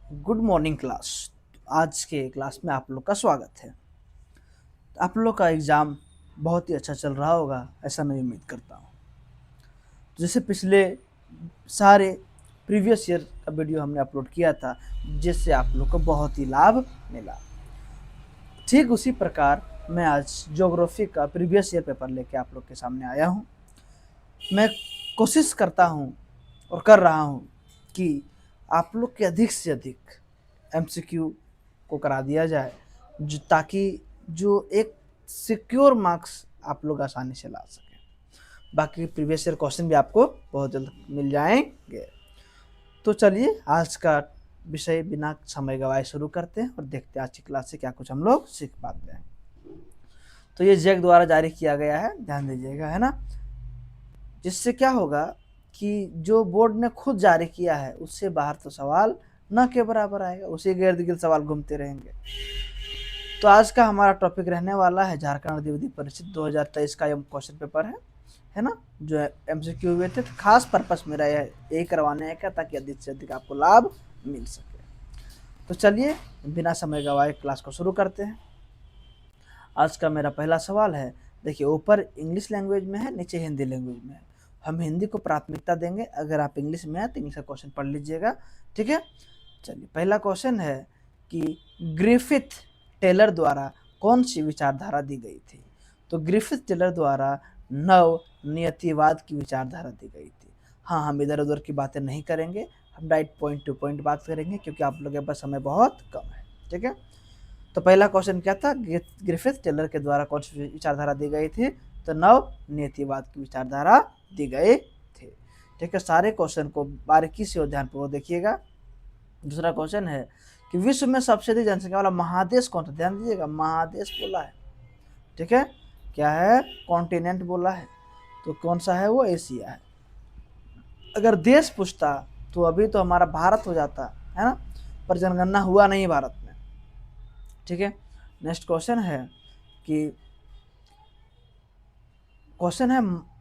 Good morning class. आज के class में आप लोग का स्वागत है। आप लोग का एग्ज़ाम बहुत ही अच्छा चल रहा होगा, ऐसा मैं उम्मीद करता हूँ। जैसे पिछले सारे प्रीवियस ईयर का वीडियो हमने अपलोड किया था, जिससे आप लोग को बहुत ही लाभ मिला। ठीक उसी प्रकार मैं आज ज्योग्राफी का प्रीवियस ईयर पेपर लेके आप लोग के सामने आया हूँ। मैं कोशिश करता हूँ और कर रहा हूँ कि आप लोग के अधिक से अधिक एमसीक्यू को करा दिया जाए, ताकि जो एक सिक्योर मार्क्स आप लोग आसानी से ला सकें। बाकी प्रीवियस ईयर क्वेश्चन भी आपको बहुत जल्द मिल जाएंगे। तो चलिए आज का विषय बिना समय गवाए शुरू करते हैं और देखते हैं आज की क्लास से क्या कुछ हम लोग सीख पाते हैं। तो ये जैक द्वारा जारी किया गया है, ध्यान दीजिएगा, है ना। जिससे क्या होगा कि जो बोर्ड ने खुद जारी किया है उससे बाहर तो सवाल न के बराबर आएगा, उसी के इर्द गिर्द सवाल घूमते रहेंगे। तो आज का हमारा टॉपिक रहने वाला है झारखंड द्विवेदी परिषद 2023 का यह क्वेश्चन पेपर है ना, जो एमसीक्यू हुए थे। तो खास पर्पस मेरा यही करवाने का ताकि अधिक से अधिक आपको लाभ मिल सके। तो चलिए बिना समय गवाए क्लास को शुरू करते हैं। आज का मेरा पहला सवाल है, देखिए ऊपर इंग्लिश लैंग्वेज में है, नीचे हिंदी लैंग्वेज में है। हम हिंदी को प्राथमिकता देंगे, अगर आप इंग्लिश में है तो इंग्लिश का क्वेश्चन पढ़ लीजिएगा, ठीक है। चलिए पहला क्वेश्चन है कि ग्रिफिथ टेलर द्वारा कौन सी विचारधारा दी गई थी। तो ग्रिफिथ टेलर द्वारा नव नियतिवाद की विचारधारा दी गई थी। हाँ, हम इधर उधर की बातें नहीं करेंगे, हम डायरेक्ट पॉइंट टू पॉइंट बात करेंगे क्योंकि आप लोगों के पास समय बहुत कम है, ठीक है। तो पहला क्वेश्चन क्या था, ग्रिफिथ टेलर के द्वारा कौन सी विचारधारा दी गई थी। तो नव नियतिवाद की विचारधारा दी गई थी, ठीक है। सारे क्वेश्चन को बारीकी से और ध्यानपूर्वक देखिएगा। दूसरा क्वेश्चन है कि विश्व में सबसे अधिक जनसंख्या वाला महादेश कौन सा। ध्यान दीजिएगा, महादेश बोला है, ठीक है। क्या है, कॉन्टिनेंट बोला है, तो कौन सा है वो, एशिया है। अगर देश पूछता तो अभी तो हमारा भारत हो जाता, है ना, पर जनगणना हुआ नहीं भारत में, ठीक है। नेक्स्ट क्वेश्चन है कि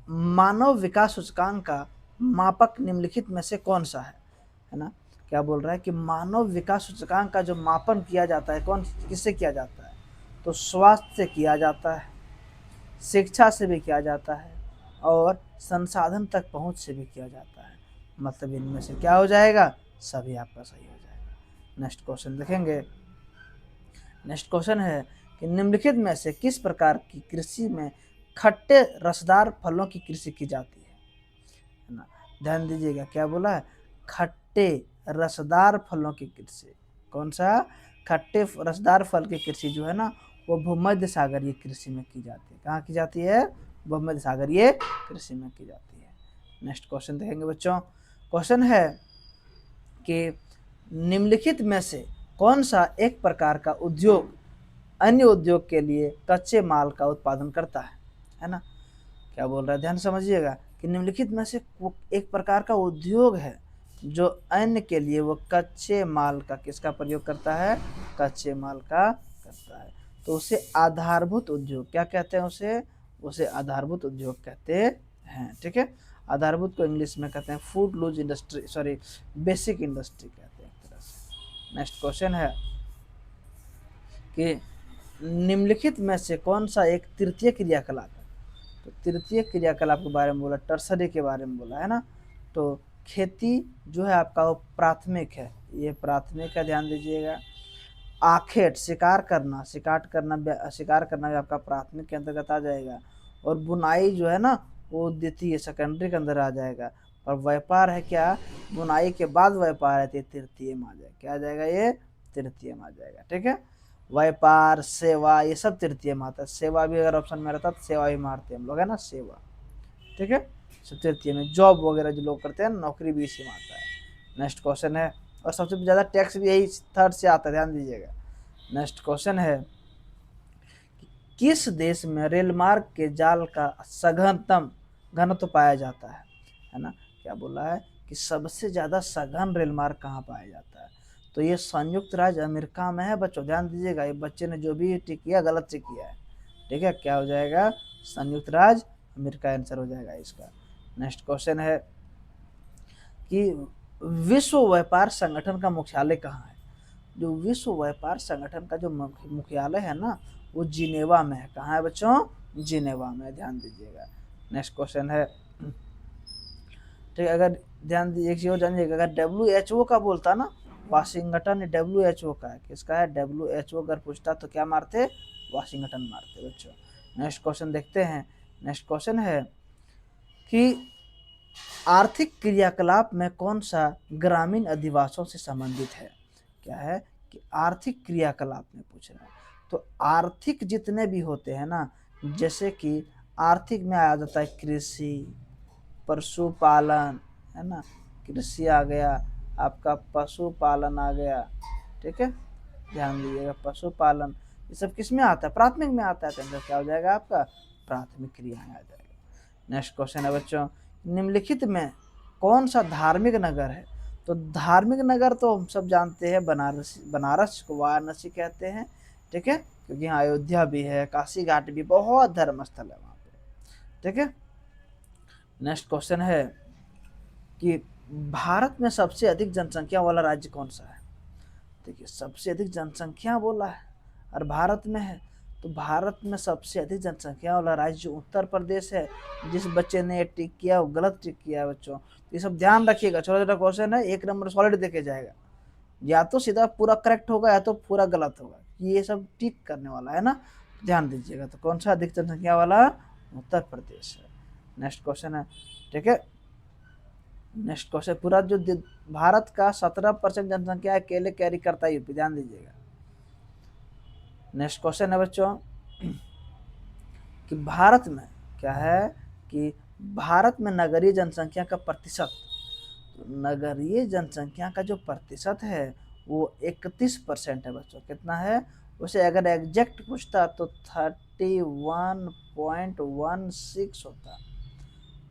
मानव विकास सूचकांक का मापक निम्नलिखित में से कौन सा है ना। क्या बोल रहा है कि मानव विकास सूचकांक का जो मापन किया जाता है कौन किससे किया जाता है। तो स्वास्थ्य से किया जाता है, शिक्षा से भी किया जाता है और संसाधन तक पहुंच से भी किया जाता है। मतलब इनमें से क्या हो जाएगा, सभी आपका सही हो जाएगा। नेक्स्ट क्वेश्चन देखेंगे। नेक्स्ट क्वेश्चन है कि निम्नलिखित में से किस प्रकार की कृषि में खट्टे रसदार फलों की कृषि की जाती है ना। ध्यान दीजिएगा, क्या बोला है, खट्टे रसदार फलों की कृषि। कौन सा, खट्टे रसदार फल की कृषि जो है ना, वो भूमध्य सागरीय कृषि में की जाती है। कहाँ की जाती है, भूमध्य सागरीय कृषि में की जाती है। नेक्स्ट क्वेश्चन देखेंगे बच्चों। क्वेश्चन है कि निम्नलिखित में से कौन सा एक प्रकार का उद्योग अन्य उद्योग के लिए कच्चे माल का उत्पादन करता है ना। क्या बोल रहा है, ध्यान समझिएगा कि निम्नलिखित में से एक प्रकार का उद्योग है जो अन्य के लिए वो कच्चे माल का किसका प्रयोग करता है, कच्चे माल का करता है। तो उसे आधारभूत उद्योग क्या कहते हैं, उसे आधारभूत उद्योग कहते हैं, ठीक है। आधारभूत को इंग्लिश में कहते हैं food loose industry, sorry basic industry कहते हैं एक तरह से। नेक्स्ट क्वेश्चन है कि निम्नलिखित में से कौन सा एक तृतीय क्रियाकलाप है। तो तृतीय क्रियाकलाप के बारे में बोला, टर्सरी के बारे में बोला है ना। तो खेती जो है आपका वो प्राथमिक है, ये प्राथमिक है, ध्यान दीजिएगा। आखेट शिकार करना भी आपका प्राथमिक के अंतर्गत आ जाएगा। और बुनाई जो है ना वो द्वितीय सेकेंडरी के अंदर आ जाएगा। और व्यापार है क्या, बुनाई के बाद व्यापार है, तृतीय में आ जाएगा। क्या आ जाएगा, ये तृतीय में आ जाएगा, ठीक है। व्यापार सेवा ये सब तृतीय में आता है। सेवा भी अगर ऑप्शन में रहता तो सेवा भी मारते हम लोग, है ना, सेवा, ठीक है। सब तृतीय में, जॉब वगैरह जो लोग करते हैं नौकरी भी इसी में आता है। नेक्स्ट क्वेश्चन है, और सबसे ज़्यादा टैक्स भी यही थर्ड से आता है, ध्यान दीजिएगा। नेक्स्ट क्वेश्चन है कि किस देश में रेल मार्ग के जाल का सघनतम घनत्व पाया जाता है ना। क्या बोला है कि सबसे ज़्यादा सघन रेल मार्ग कहाँ पाया जाता है। तो ये संयुक्त राज्य अमेरिका में है बच्चों, ध्यान दीजिएगा। ये बच्चे ने जो भी टिक किया गलत टिक किया है, ठीक है। क्या हो जाएगा, संयुक्त राज्य अमेरिका आंसर हो जाएगा इसका। नेक्स्ट क्वेश्चन है कि विश्व व्यापार संगठन का मुख्यालय कहाँ है। जो विश्व व्यापार संगठन का जो मुख्यालय है ना, वो जिनेवा में है। कहाँ है बच्चों? जिनेवा में, ध्यान दीजिएगा। नेक्स्ट क्वेश्चन है, ठीक है, अगर ध्यान दीजिए एक चीज और जानिएगा, अगर WHO का बोलता ना, वाशिंगटन WHO का है, किसका है? WHO अगर पूछता तो क्या मारते? वाशिंगटन मारते बच्चों। नेक्स्ट क्वेश्चन देखते हैं। नेक्स्ट क्वेश्चन है कि आर्थिक क्रियाकलाप में कौन सा ग्रामीण अधिवासों से संबंधित है? क्या है कि आर्थिक क्रियाकलाप में पूछ रहा है। तो आर्थिक जितने भी होते हैं ना, जैसे कि आर्थिक में आ जाता है कृषि, पशुपालन, है ना, कृषि आ गया, आपका पशुपालन आ गया, ठीक है, ध्यान दीजिएगा, पशुपालन, ये सब किस में आता है? प्राथमिक में आता है। तो क्या हो जाएगा आपका? प्राथमिक क्रियाएं आ जाएगा। नेक्स्ट क्वेश्चन है बच्चों, निम्नलिखित में कौन सा धार्मिक नगर है? तो धार्मिक नगर तो हम सब जानते हैं, बनारस, बनारस को वाराणसी कहते हैं, ठीक है, क्योंकि यहाँ अयोध्या भी है, काशी घाट भी, बहुत धर्म स्थल है वहाँ पे, ठीक है। नेक्स्ट क्वेश्चन है कि भारत में सबसे अधिक जनसंख्या वाला राज्य कौन सा है? देखिए, सबसे अधिक जनसंख्या बोला है और भारत में है, तो भारत में सबसे अधिक जनसंख्या वाला राज्य उत्तर प्रदेश है। जिस बच्चे ने टिक किया वो गलत टिक किया है बच्चों, ये सब ध्यान रखिएगा। छोटा छोटा क्वेश्चन है, 1 नंबर सॉलिड देके जाएगा, या तो सीधा पूरा करेक्ट होगा या तो पूरा गलत होगा, ये सब टिक करने वाला है ना, ध्यान दीजिएगा। तो कौन सा अधिक जनसंख्या वाला? उत्तर प्रदेश है। नेक्स्ट क्वेश्चन है, ठीक है, नेक्स्ट क्वेश्चन, पूरा जो भारत का 17% जनसंख्या अकेले कैरी करता है यूपी, ध्यान दीजिएगा। नेक्स्ट क्वेश्चन है बच्चों कि भारत में क्या है कि भारत में नगरीय जनसंख्या का प्रतिशत, नगरीय जनसंख्या का जो प्रतिशत है वो 31% है बच्चों। कितना है? उसे अगर एग्जैक्ट पूछता तो 31.16 होता,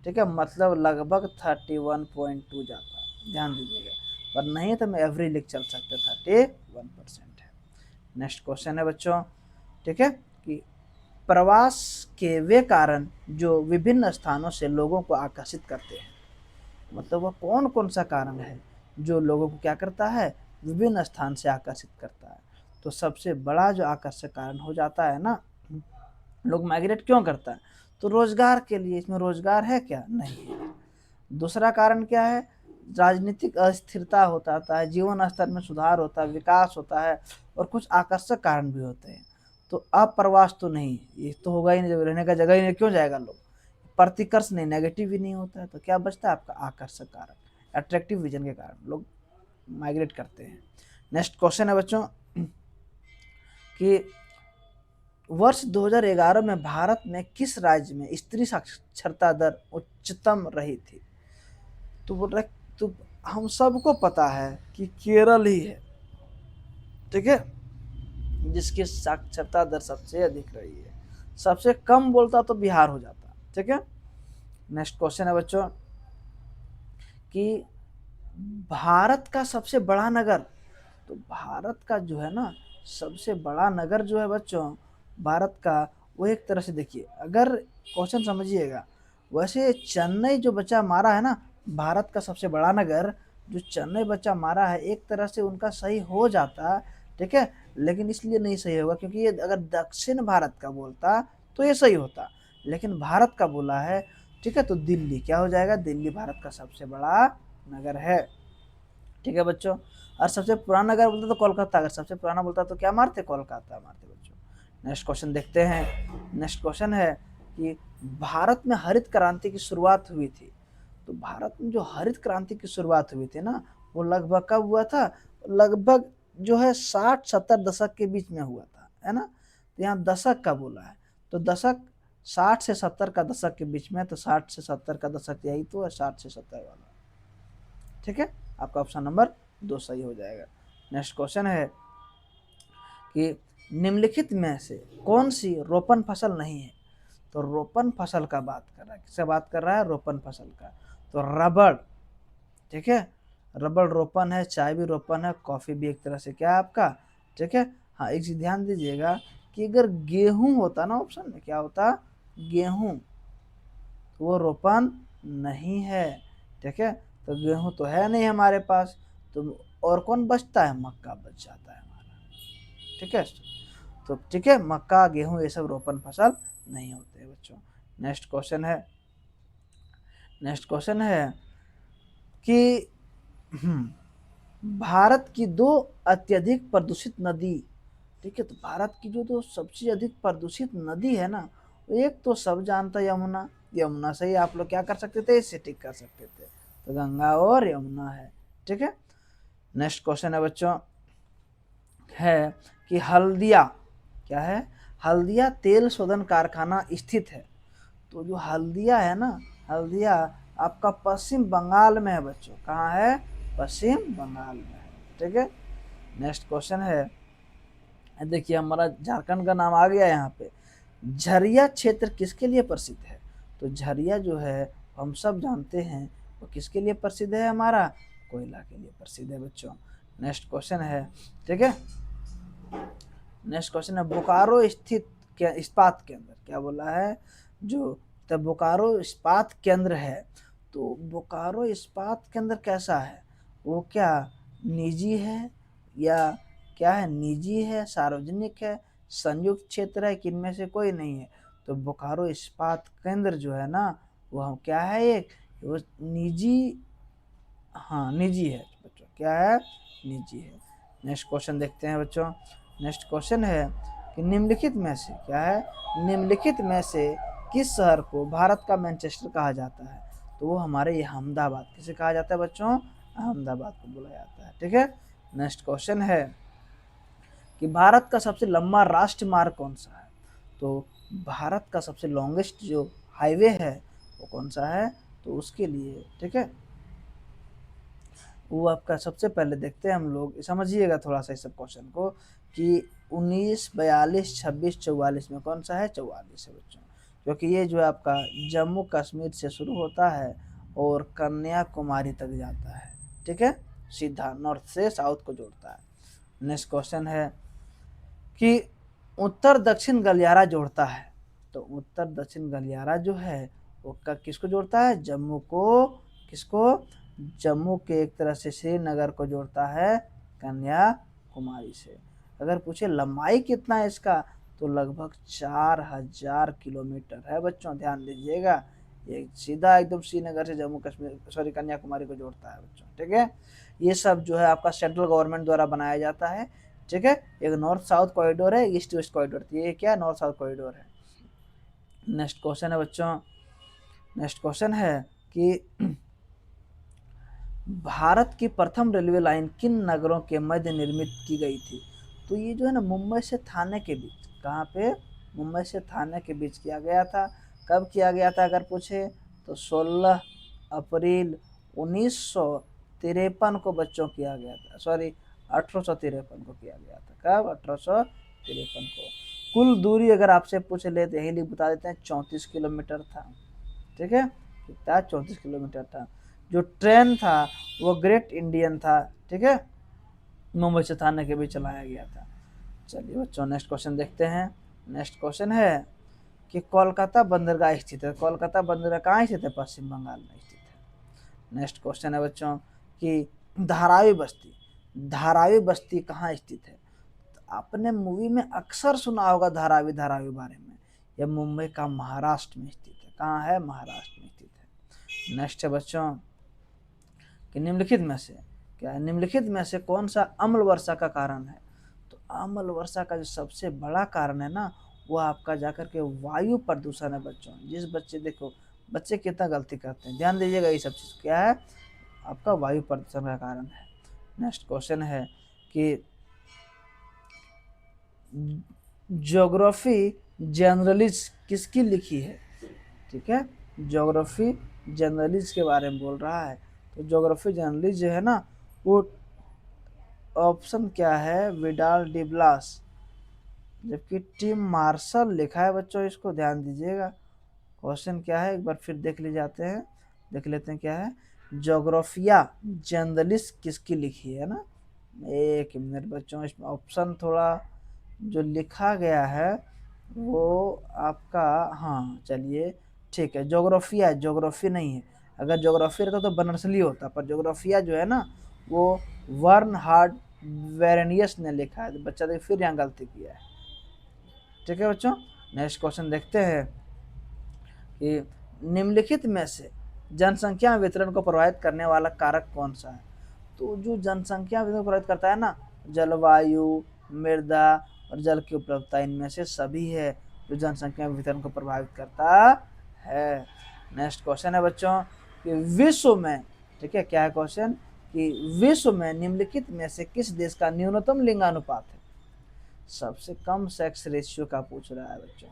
ठीक है, मतलब लगभग 31.2 जाता है, ध्यान दीजिएगा। पर नहीं तो मैं एवरेज लिख चल सकते, 31% है। नेक्स्ट क्वेश्चन है बच्चों, ठीक है, कि प्रवास के वे कारण जो विभिन्न स्थानों से लोगों को आकर्षित करते हैं, मतलब वह कौन कौन सा कारण है जो लोगों को क्या करता है? विभिन्न स्थान से आकर्षित करता है। तो सबसे बड़ा जो आकर्षक कारण हो जाता है ना, लोग माइग्रेट क्यों करता है? तो रोजगार के लिए। इसमें रोजगार है क्या? नहीं है। दूसरा कारण क्या है? राजनीतिक अस्थिरता होता है, जीवन स्तर में सुधार होता है, विकास होता है, और कुछ आकर्षक कारण भी होते हैं। तो अप्रवास तो नहीं, ये तो होगा ही नहीं, जब रहने का जगह ही नहीं, क्यों जाएगा लोग? प्रतिकर्ष नहीं, नेगेटिव भी नहीं होता है, तो क्या बचता है आपका? आकर्षक कारण, अट्रैक्टिव विजन के कारण लोग माइग्रेट करते हैं। नेक्स्ट क्वेश्चन है बच्चों कि वर्ष 2011 में भारत में किस राज्य में स्त्री साक्षरता दर उच्चतम रही थी? तो बोल रहा तो हम सबको पता है कि केरल ही है, ठीक है, जिसकी साक्षरता दर सबसे अधिक रही है। सबसे कम बोलता तो बिहार हो जाता, ठीक है। नेक्स्ट क्वेश्चन है बच्चों कि भारत का सबसे बड़ा नगर, तो भारत का जो है ना सबसे बड़ा नगर जो है बच्चों भारत का, वो एक तरह से देखिए, अगर क्वेश्चन समझिएगा, वैसे चेन्नई जो बच्चा मारा है ना, भारत का सबसे बड़ा नगर जो चेन्नई बच्चा मारा है, एक तरह से उनका सही हो जाता, ठीक है, लेकिन इसलिए नहीं सही होगा क्योंकि ये अगर दक्षिण भारत का बोलता तो ये सही होता, लेकिन भारत का बोला है, ठीक है, तो दिल्ली क्या हो जाएगा? दिल्ली भारत का सबसे बड़ा नगर है, ठीक है बच्चों। और सबसे पुराना नगर बोलते तो कोलकाता, अगर सबसे पुराना बोलता तो क्या मारते? कोलकाता मारते बच्चों। नेक्स्ट क्वेश्चन देखते हैं। नेक्स्ट क्वेश्चन है कि भारत में हरित क्रांति की शुरुआत हुई थी, तो भारत में जो हरित क्रांति की शुरुआत हुई थी ना, वो लगभग कब हुआ था? लगभग जो है 60-70 दशक के बीच में हुआ था, है ना, तो यहाँ दशक का बोला है, तो दशक 60 से 70 का दशक के बीच में, तो 60 से 70 का दशक यही तो है, 60 से 70 वाला, ठीक है, आपका ऑप्शन नंबर 2 सही हो जाएगा। नेक्स्ट क्वेश्चन है कि निम्नलिखित में से कौन सी रोपण फसल नहीं है? तो रोपण फसल का बात कर रहा है, किससे बात कर रहा है? रोपण फसल का। तो रबड़, ठीक है, रबड़ रोपण है, चाय भी रोपण है, कॉफी भी एक तरह से क्या है आपका, ठीक है। हाँ, एक चीज ध्यान दीजिएगा कि अगर गेहूं होता ना ऑप्शन में, क्या होता? गेहूं, तो वो रोपण नहीं है, ठीक है, तो गेहूं तो है नहीं हमारे पास, तो और कौन बचता है, मक्का बच जाता है हमारा। ठीक है, तो ठीक है, मक्का गेहूं ये सब रोपण फसल नहीं होते बच्चों। नेक्स्ट क्वेश्चन है, नेक्स्ट क्वेश्चन है कि भारत की दो अत्यधिक प्रदूषित नदी, ठीक है, तो भारत की जो दो सबसे अधिक प्रदूषित नदी है ना, एक तो सब जानता है यमुना, यमुना से ही आप लोग क्या कर सकते थे, इससे टिक कर सकते थे, तो गंगा और यमुना है। ठीक है, नेक्स्ट क्वेश्चन है बच्चों है कि हल्दिया क्या है, हल्दिया तेल शोधन कारखाना स्थित है। तो जो हल्दिया है ना, हल्दिया आपका पश्चिम बंगाल में है बच्चों, कहाँ है, पश्चिम बंगाल में है। ठीक है, नेक्स्ट क्वेश्चन है, देखिए हमारा झारखंड का नाम आ गया यहाँ पे। झरिया क्षेत्र किसके लिए प्रसिद्ध है, तो झरिया जो है हम सब जानते हैं वो किसके लिए प्रसिद्ध है, हमारा कोयला के लिए प्रसिद्ध है बच्चों। नेक्स्ट क्वेश्चन है, ठीक है, नेक्स्ट क्वेश्चन है बोकारो स्थित क्या इस्पात केंद्र, क्या बोला है, जो तो बोकारो इस्पात केंद्र है, तो बोकारो इस्पात केंद्र कैसा है, वो क्या निजी है या क्या है, निजी है, सार्वजनिक है, संयुक्त क्षेत्र है, किनमें से कोई नहीं है। तो बोकारो इस्पात केंद्र जो है ना, वो क्या है, एक वो निजी, हाँ निजी है बच्चों, क्या है, निजी है। नेक्स्ट क्वेश्चन देखते हैं बच्चों, नेक्स्ट क्वेश्चन है कि निम्नलिखित में से क्या है, निम्नलिखित में से किस शहर को भारत का मैनचेस्टर कहा जाता है, तो वो हमारे अहमदाबाद, किसे कहा जाता है बच्चों, अहमदाबाद को बोला जाता है। ठीक है, नेक्स्ट क्वेश्चन है कि भारत का सबसे लंबा राष्ट्रीय मार्ग कौन सा है, तो भारत का सबसे लॉन्गेस्ट जो हाईवे है वो कौन सा है, तो उसके लिए ठीक है, वो आपका सबसे पहले देखते हैं हम लोग, समझिएगा थोड़ा सा इस सब क्वेश्चन को कि 19, 42, 26, 44 में कौन सा है, 44 है बच्चों, क्योंकि ये जो है आपका जम्मू कश्मीर से शुरू होता है और कन्याकुमारी तक जाता है। ठीक है, सीधा नॉर्थ से साउथ को जोड़ता है। नेक्स्ट क्वेश्चन है कि उत्तर दक्षिण गलियारा जोड़ता है, तो उत्तर दक्षिण गलियारा जो है वो किसको जोड़ता है, जम्मू को, किसको, जम्मू के एक तरह से श्रीनगर को जोड़ता है कन्याकुमारी से। अगर पूछे लंबाई कितना है इसका, तो लगभग 4000 किलोमीटर है बच्चों, ध्यान दीजिएगा, ये सीधा एकदम श्रीनगर से जम्मू कश्मीर सॉरी कन्याकुमारी को जोड़ता है बच्चों। ठीक है, ये सब जो है आपका सेंट्रल गवर्नमेंट द्वारा बनाया जाता है। ठीक है, एक नॉर्थ साउथ कॉरिडोर है, ईस्ट वेस्ट कॉरिडोर, ये क्या नॉर्थ साउथ कॉरिडोर है। नेक्स्ट क्वेश्चन है बच्चों, नेक्स्ट क्वेश्चन है कि भारत की प्रथम रेलवे लाइन किन नगरों के मध्य निर्मित की गई थी, तो ये जो है ना मुंबई से थाने के बीच, कहाँ पे, मुंबई से थाने के बीच किया गया था। कब किया गया था अगर पूछे, तो 16 अप्रैल 1953 को बच्चों किया गया था, सॉरी 1853 को किया गया था, कब, 1853 को। कुल दूरी अगर आपसे पूछ ले तो यही बता देते हैं 34 किलोमीटर था। ठीक है, कितना, 34 किलोमीटर था। जो ट्रेन था वो ग्रेट इंडियन था। ठीक है, मुंबई से थाने के बीच चलाया गया था। चलिए बच्चों नेक्स्ट क्वेश्चन देखते हैं। नेक्स्ट क्वेश्चन है कि कोलकाता बंदरगाह स्थित है, कोलकाता बंदरगाह कहाँ स्थित है, पश्चिम बंगाल में स्थित है। नेक्स्ट क्वेश्चन है बच्चों कि धारावी बस्ती, धारावी बस्ती कहाँ स्थित है, तो आपने मूवी में अक्सर सुना होगा धारावी, धारावी बारे में, यह मुंबई का महाराष्ट्र में स्थित है, कहाँ है, महाराष्ट्र में स्थित है। नेक्स्ट है बच्चों कि निम्नलिखित में से क्या है, निम्नलिखित में से कौन सा अम्ल वर्षा का कारण है, तो अम्ल वर्षा का जो सबसे बड़ा कारण है ना, वो आपका जाकर के वायु प्रदूषण है बच्चों। जिस बच्चे देखो, बच्चे कितना गलती करते हैं, ध्यान दीजिएगा, ये सब चीज़ क्या है, आपका वायु प्रदूषण का कारण है। नेक्स्ट क्वेश्चन है कि ज्योग्राफी जनरलिज किसकी लिखी है, ठीक है, ज्योग्राफी जनरलिज के बारे में बोल रहा है। तो ज्योग्राफी जनरलिज जो है ना, वो ऑप्शन क्या है, विडाल डिब्लास, जबकि टीम मार्शल लिखा है बच्चों, इसको ध्यान दीजिएगा। क्वेश्चन क्या है एक बार फिर देख ले जाते हैं, देख लेते हैं क्या है, ज्योग्राफिया जनरलिस किसकी लिखी है ना, एक मिनट बच्चों, इसमें ऑप्शन थोड़ा जो लिखा गया है वो आपका, हाँ चलिए ठीक है, ज्योग्राफिया है, ज्योग्राफी नहीं है। अगर ज्योग्राफी रहता तो बनरसली होता, पर ज्योग्राफिया जो है ना वो वर्नहार्ड वेरेनियस ने लिखा है। तो बच्चा देखिए फिर यहाँ गलती किया है। ठीक है बच्चों, नेक्स्ट क्वेश्चन देखते हैं कि निम्नलिखित में से जनसंख्या वितरण को प्रभावित करने वाला कारक कौन सा है। तो जो जनसंख्या वितरण को प्रभावित करता है ना, जलवायु, मृदा और जल की उपलब्धता, इनमें से सभी है जो जनसंख्या वितरण को प्रभावित करता है। नेक्स्ट क्वेश्चन है बच्चों कि विश्व में, ठीक है क्या है क्वेश्चन, कि विश्व में निम्नलिखित में से किस देश का न्यूनतम लिंगानुपात है। सबसे कम सेक्स रेशियो का पूछ रहा है बच्चों।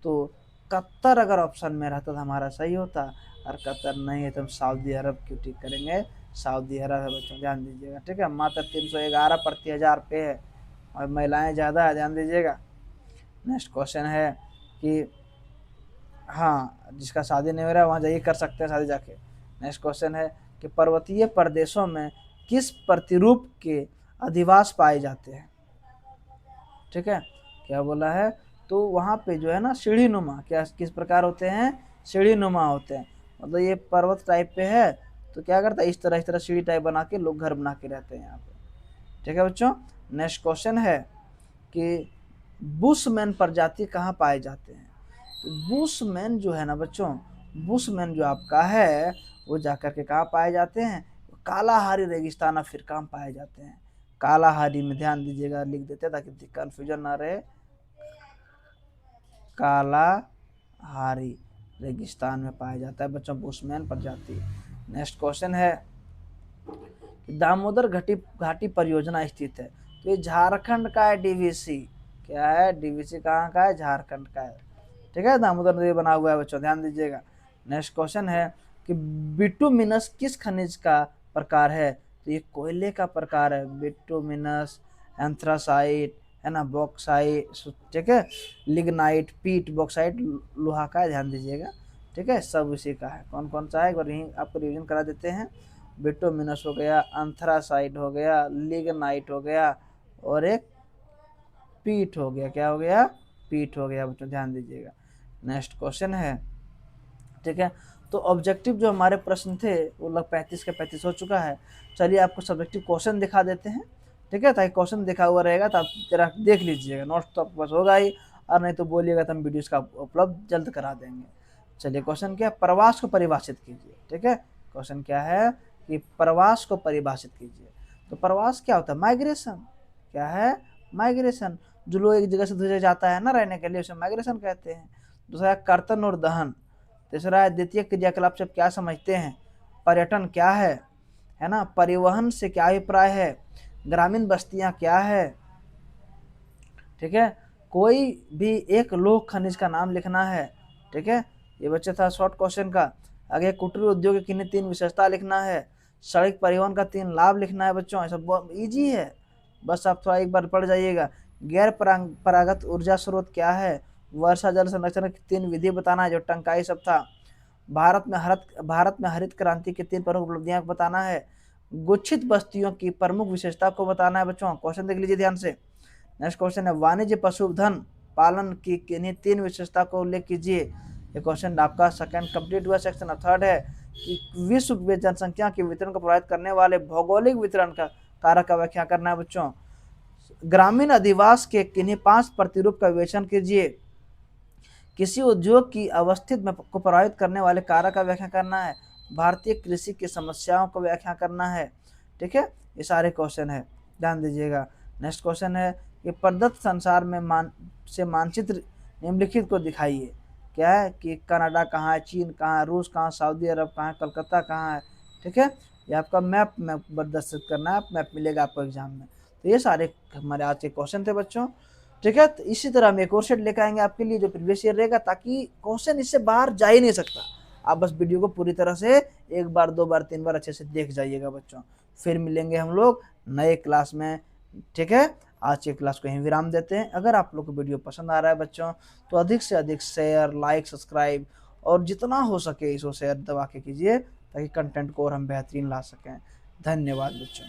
तो कतर अगर ऑप्शन में रहता तो हमारा सही होता, और कतर नहीं है तो हम सऊदी अरब क्यों टिक करेंगे, सऊदी अरब है बच्चों, ध्यान दीजिएगा। ठीक है, मात्र 311 प्रति हजार पे है और महिलाएं ज़्यादा है, ध्यान दीजिएगा। नेक्स्ट क्वेश्चन है कि हाँ, जिसका शादी नहीं हो रहा है वहाँ जाइए, कर सकते हैं शादी जाके। नेक्स्ट क्वेश्चन है कि पर्वतीय प्रदेशों में किस प्रतिरूप के अधिवास पाए जाते हैं। ठीक है, क्या बोला है, तो वहाँ पे जो है ना सीढ़ी नुमा, क्या किस प्रकार होते हैं, सीढ़ी नुमा होते हैं। मतलब ये पर्वत टाइप पे है तो क्या करता है, इस तरह सीढ़ी टाइप बना के लोग घर बना के रहते हैं यहाँ पे। ठीक है बच्चों, नेक्स्ट क्वेश्चन है कि बुशमैन प्रजाति कहाँ पाए जाते हैं। तो बुशमैन जो है ना बच्चों, बुशमैन जो आपका है वो जाकर के कहाँ पाए जाते हैं, कालाहारी रेगिस्तान अफ्रीका में पाए जाते हैं। कालाहारी में ध्यान दीजिएगा, लिख देते हैं ताकि कंफ्यूजन ना रहे। कालाहारी रेगिस्तान में पाया जाता है बच्चों बुशमैन प्रजाति। नेक्स्ट क्वेश्चन है दामोदर घाटी परियोजना स्थित है। तो ये झारखंड का है, डीवीसी। क्या है, डीवीसी कहाँ का है, झारखंड का है। ठीक है, दामोदर नदी बना हुआ है बच्चों, ध्यान दीजिएगा। नेक्स्ट क्वेश्चन है कि बिटुमिनस किस खनिज का प्रकार है। तो ये कोयले का प्रकार है, बिटुमिनस, एंथ्रासाइट है ना, बॉक्साइट, ठीक है, लिग्नाइट, पीट, बॉक्साइट लोहा का है, ध्यान दीजिएगा। ठीक है, सब इसी का है। कौन कौन सा है एक बार यहीं आपको रिवीजन करा देते हैं। बिटुमिनस हो गया, एंथ्रासाइट हो गया, लिग्नाइट हो गया और एक पीट हो गया। क्या हो गया, पीट हो गया बच्चों, ध्यान दीजिएगा। नेक्स्ट क्वेश्चन है, ठीक है, तो ऑब्जेक्टिव जो हमारे प्रश्न थे वो लग 35 के 35 हो चुका है। चलिए आपको सब्जेक्टिव क्वेश्चन दिखा देते हैं। ठीक है, ताकि क्वेश्चन दिखा हुआ रहेगा तो आप जरा देख लीजिएगा, नोट्स तो आपके पास होगा ही, और नहीं तो बोलिएगा तो हम वीडियोस का उपलब्ध जल्द करा देंगे। चलिए क्वेश्चन क्या है, प्रवास को परिभाषित कीजिए। ठीक है, क्वेश्चन क्या है कि प्रवास को परिभाषित कीजिए। तो प्रवास क्या होता है, माइग्रेशन। क्या है, माइग्रेशन। जो लोग एक जगह से दूसरी जगह जाता है ना रहने के लिए, उसे माइग्रेशन कहते हैं। दूसरा है कर्तन और दहन। तीसरा है द्वितीय क्रियाकलाप से आप क्या समझते हैं, पर्यटन क्या है ना, परिवहन से क्या अभिप्राय है, ग्रामीण बस्तियां क्या है। ठीक है, कोई भी एक लोह खनिज का नाम लिखना है। ठीक है, ये बच्चा था शॉर्ट क्वेश्चन का। आगे कुटीर उद्योग की किन्हीं 3 विशेषता लिखना है। सड़क परिवहन का 3 लाभ लिखना है बच्चों, ऐसा बहुत ईजी है, बस आप थोड़ा एक बार पढ़ जाइएगा। गैर परागत ऊर्जा स्रोत क्या है, वर्षा जल संरक्षण की 3 विधि बताना है, जो टंकाई सब था। भारत में हरित क्रांति की 3 प्रमुख उपलब्धियां बताना है। गुच्छित बस्तियों की प्रमुख विशेषता को बताना है बच्चों। क्वेश्चन देख लीजिए ध्यान से। नेक्स्ट क्वेश्चन है वाणिज्य पशुधन पालन की किन्हीं 3 विशेषता को उल्लेख कीजिए। ये क्वेश्चन आपका सेकंड कंप्लीट हुआ। सेक्शन थर्ड है कि विश्व में जनसंख्या के वितरण को प्रभावित करने वाले भौगोलिक वितरण का कारक का व्याख्या करना है बच्चों। ग्रामीण अधिवास के किन्हीं 5 प्रतिरूप का विवेचन कीजिए। किसी उद्योग की अवस्थित में को प्रभावित करने वाले कारक का व्याख्या करना है। भारतीय कृषि की समस्याओं को व्याख्या करना है। ठीक है, ये सारे क्वेश्चन है, ध्यान दीजिएगा। नेक्स्ट क्वेश्चन है कि प्रदत्त संसार में मानचित्र निम्नलिखित को दिखाइए। क्या है कि कनाडा कहाँ है, चीन कहाँ है, रूस कहाँ, सऊदी अरब कहाँ है, कलकत्ता कहाँ है। ठीक है, ये आपका मैप में प्रदर्शित करना है, मैप मिलेगा आपको एग्जाम में। तो ये सारे हमारे आज के क्वेश्चन थे बच्चों। ठीक है, तो इसी तरह हम एक और सेट लेकर आएंगे आपके लिए जो प्रीवियस ईयर रहेगा, ताकि क्वेश्चन इससे बाहर जा ही नहीं सकता। आप बस वीडियो को पूरी तरह से 1 बार 2 बार 3 बार अच्छे से देख जाइएगा बच्चों। फिर मिलेंगे हम लोग नए क्लास में। ठीक है, आज की क्लास को यहीं विराम देते हैं। अगर आप लोग को वीडियो पसंद आ रहा है बच्चों तो अधिक से अधिक शेयर, लाइक, सब्सक्राइब और जितना हो सके इसको शेयर दबा के कीजिए, ताकि कंटेंट को और हम बेहतरीन ला सकें। धन्यवाद बच्चों।